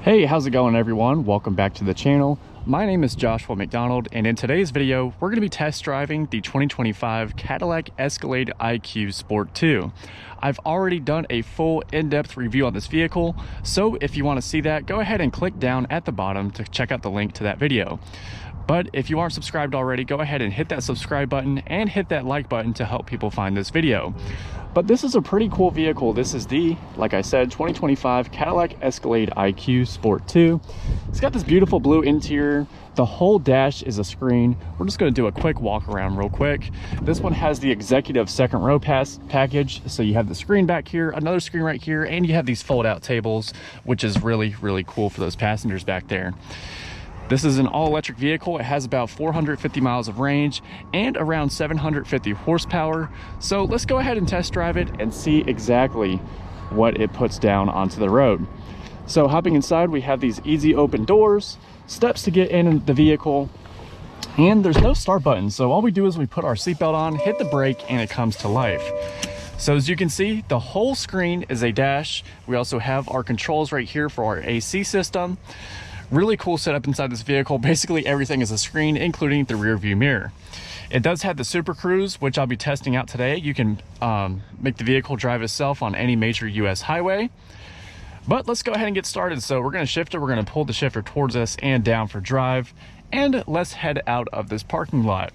Hey, how's it going everyone? Welcome back to the channel. My name is Joshua McDonald, and in today's video, we're going to be test driving the 2025 Cadillac Escalade IQ Sport 2. I've already done a full in-depth review on this vehicle, so if you want to see that, go ahead and click down at the bottom to check out the link to that video. But if you aren't subscribed already, go ahead and hit that subscribe button and hit that like button to help people find this video. But this is a pretty cool vehicle. This is the, like I said, 2025 Cadillac Escalade IQ Sport 2. It's got this beautiful blue interior. The whole dash is a screen. We're just going to do a quick walk around real quick. This one has the executive second row package. So you have the screen back here, another screen right here, and you have these fold out tables, which is really, really cool for those passengers back there. This is an all-electric vehicle. It has about 450 miles of range and around 750 horsepower. So let's go ahead and test drive it and see exactly what it puts down onto the road. So hopping inside, we have these easy open doors, steps to get in the vehicle, and there's no start button. So all we do is we put our seatbelt on, hit the brake, and it comes to life. So as you can see, the whole screen is a dash. We also have our controls right here for our AC system. Really cool setup inside this vehicle. Basically everything is a screen, including the rear view mirror. It does have the Super Cruise, which I'll be testing out today. You can make the vehicle drive itself on any major US highway. But let's go ahead and get started. So we're going to shift it. We're going to pull the shifter towards us and down for drive. And let's head out of this parking lot.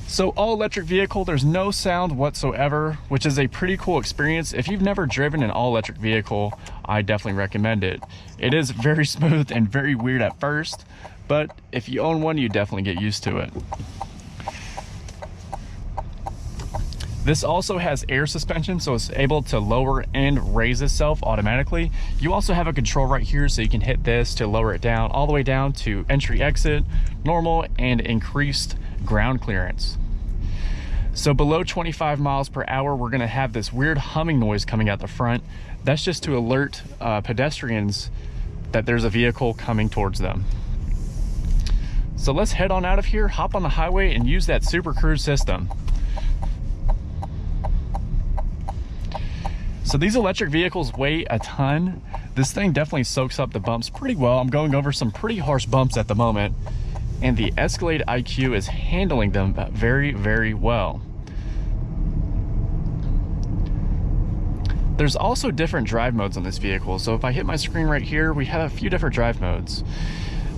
So all electric vehicle, there's no sound whatsoever, which is a pretty cool experience. If you've never driven an all electric vehicle, I definitely recommend it. It is very smooth and very weird at first, but if you own one, you definitely get used to it. This also has air suspension, so it's able to lower and raise itself automatically. You also have a control right here, so you can hit this to lower it down, all the way down to entry, exit, normal, and increased ground clearance. So below 25 miles per hour, we're gonna have this weird humming noise coming out the front. That's just to alert pedestrians that there's a vehicle coming towards them. So let's head on out of here, hop on the highway, and use that Super Cruise system. So these electric vehicles weigh a ton. This thing definitely soaks up the bumps pretty well. I'm going over some pretty harsh bumps at the moment, and the Escalade IQ is handling them very, very well. There's also different drive modes on this vehicle. So if I hit my screen right here, we have a few different drive modes.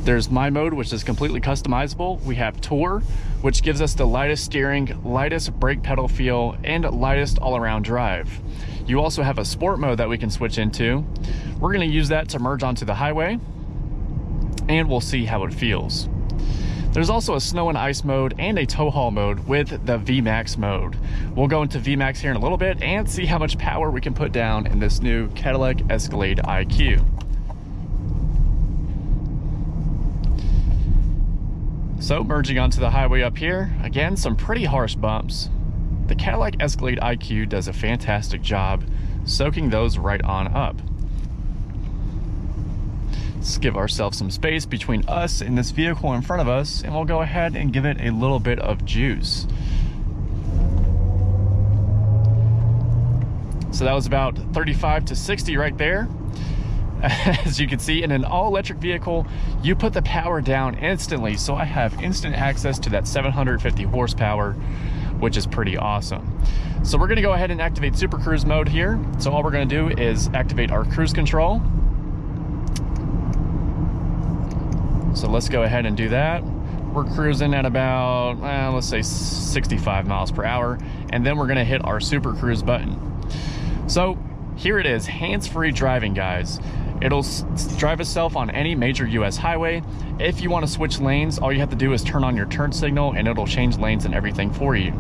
There's My Mode, which is completely customizable. We have Tour, which gives us the lightest steering, lightest brake pedal feel, and lightest all-around drive. You also have a Sport mode that we can switch into. We're gonna use that to merge onto the highway, and we'll see how it feels. There's also a Snow and Ice mode and a Tow Haul mode with the VMAX mode. We'll go into VMAX here in a little bit and see how much power we can put down in this new Cadillac Escalade IQ. So merging onto the highway up here, again, some pretty harsh bumps. The Cadillac Escalade IQ does a fantastic job soaking those right on up. Let's give ourselves some space between us and this vehicle in front of us, and we'll go ahead and give it a little bit of juice. So that was about 35 to 60 right there. As you can see, in an all-electric vehicle, you put the power down instantly, so I have instant access to that 750 horsepower, which is pretty awesome. So we're gonna go ahead and activate Super Cruise mode here. So all we're gonna do is activate our cruise control. So let's go ahead and do that. We're cruising at about, let's say 65 miles per hour, and then we're gonna hit our Super Cruise button. So here it is, hands-free driving, guys. It'll drive itself on any major US highway. If you want to switch lanes, all you have to do is turn on your turn signal and it'll change lanes and everything for you.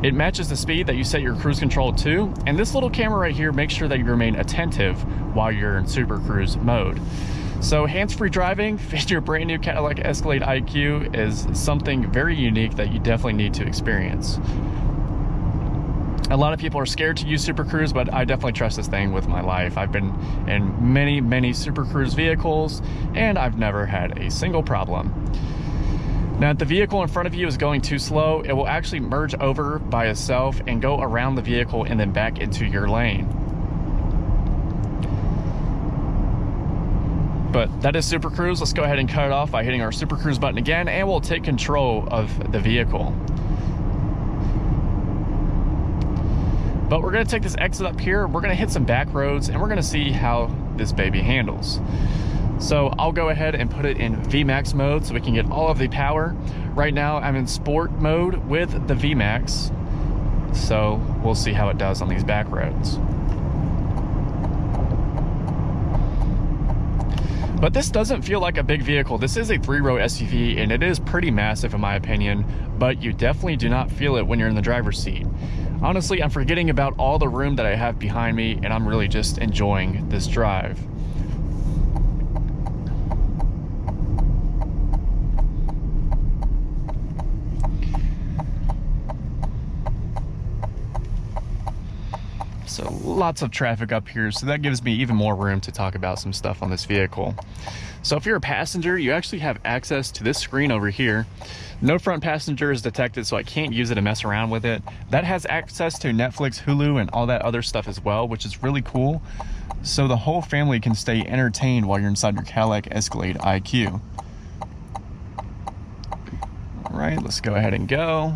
It matches the speed that you set your cruise control to, and this little camera right here makes sure that you remain attentive while you're in Super Cruise mode. So hands-free driving in your brand new Cadillac Escalade IQ is something very unique that you definitely need to experience. A lot of people are scared to use Super Cruise, but I definitely trust this thing with my life. I've been in many, many Super Cruise vehicles, and I've never had a single problem. Now, if the vehicle in front of you is going too slow, it will actually merge over by itself and go around the vehicle and then back into your lane. But that is Super Cruise. Let's go ahead and cut it off by hitting our Super Cruise button again, and we'll take control of the vehicle. But we're gonna take this exit up here, we're gonna hit some back roads, and we're gonna see how this baby handles. So I'll go ahead and put it in VMAX mode so we can get all of the power. Right now I'm in sport mode with the VMAX, so we'll see how it does on these back roads. But this doesn't feel like a big vehicle. This is a 3-row SUV, and it is pretty massive in my opinion, but you definitely do not feel it when you're in the driver's seat. Honestly, I'm forgetting about all the room that I have behind me, and I'm really just enjoying this drive. So lots of traffic up here, so that gives me even more room to talk about some stuff on this vehicle. So if you're a passenger, you actually have access to this screen over here. No front passenger is detected, so I can't use it to mess around with it. That has access to Netflix, Hulu, and all that other stuff as well, which is really cool. So the whole family can stay entertained while you're inside your Cadillac Escalade IQ. All right, let's go ahead and go.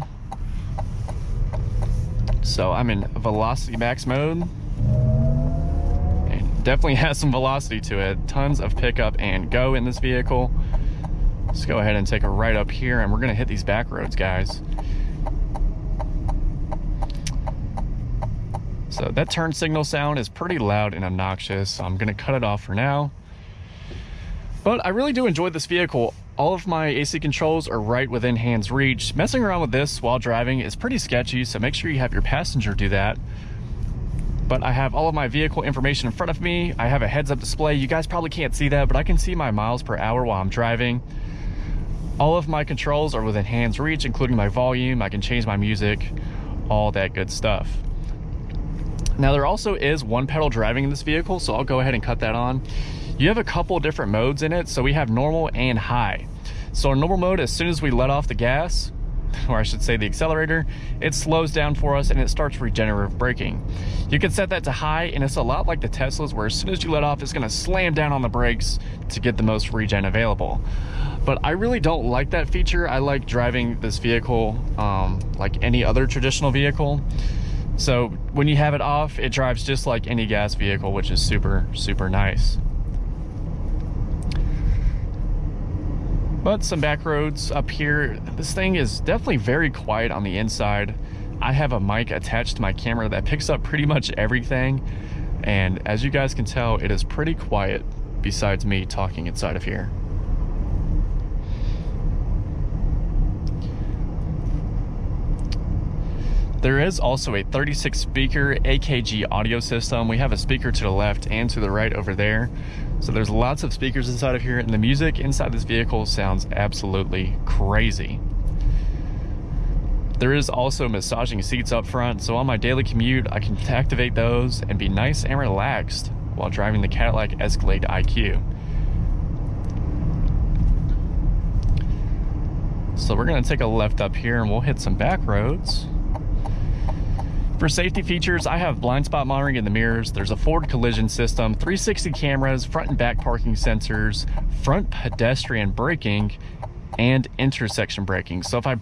So I'm in velocity max mode, and definitely has some velocity to it. Tons of pickup and go in this vehicle. Let's go ahead and take a right up here, and we're gonna hit these back roads, guys. So that turn signal sound is pretty loud and obnoxious, so I'm gonna cut it off for now. But I really do enjoy this vehicle. All of my AC controls are right within hand's reach. Messing around with this while driving is pretty sketchy, so make sure you have your passenger do that. But I have all of my vehicle information in front of me. I have a heads-up display. You guys probably can't see that, but I can see my miles per hour while I'm driving. All of my controls are within hand's reach, including my volume. I can change my music, all that good stuff. Now there also is one pedal driving in this vehicle, so I'll go ahead and cut that on. You have a couple different modes in it, so we have normal and high. So in normal mode, as soon as we let off the gas, or I should say the accelerator, it slows down for us and it starts regenerative braking. You can set that to high, and it's a lot like the Teslas, where as soon as you let off, it's gonna slam down on the brakes to get the most regen available. But I really don't like that feature. I like driving this vehicle like any other traditional vehicle. So when you have it off, it drives just like any gas vehicle, which is super, super nice. But some back roads up here. This thing is definitely very quiet on the inside. I have a mic attached to my camera that picks up pretty much everything, and as you guys can tell, it is pretty quiet besides me talking inside of here. There is also a 36 speaker AKG audio system. We have a speaker to the left and to the right over there. So there's lots of speakers inside of here, and the music inside this vehicle sounds absolutely crazy. There is also massaging seats up front, so on my daily commute, I can activate those and be nice and relaxed while driving the Cadillac Escalade IQ. So we're gonna take a left up here and we'll hit some back roads. For safety features, I have blind spot monitoring in the mirrors. There's a forward collision system, 360 cameras, front and back parking sensors, front pedestrian braking, and intersection braking. So if I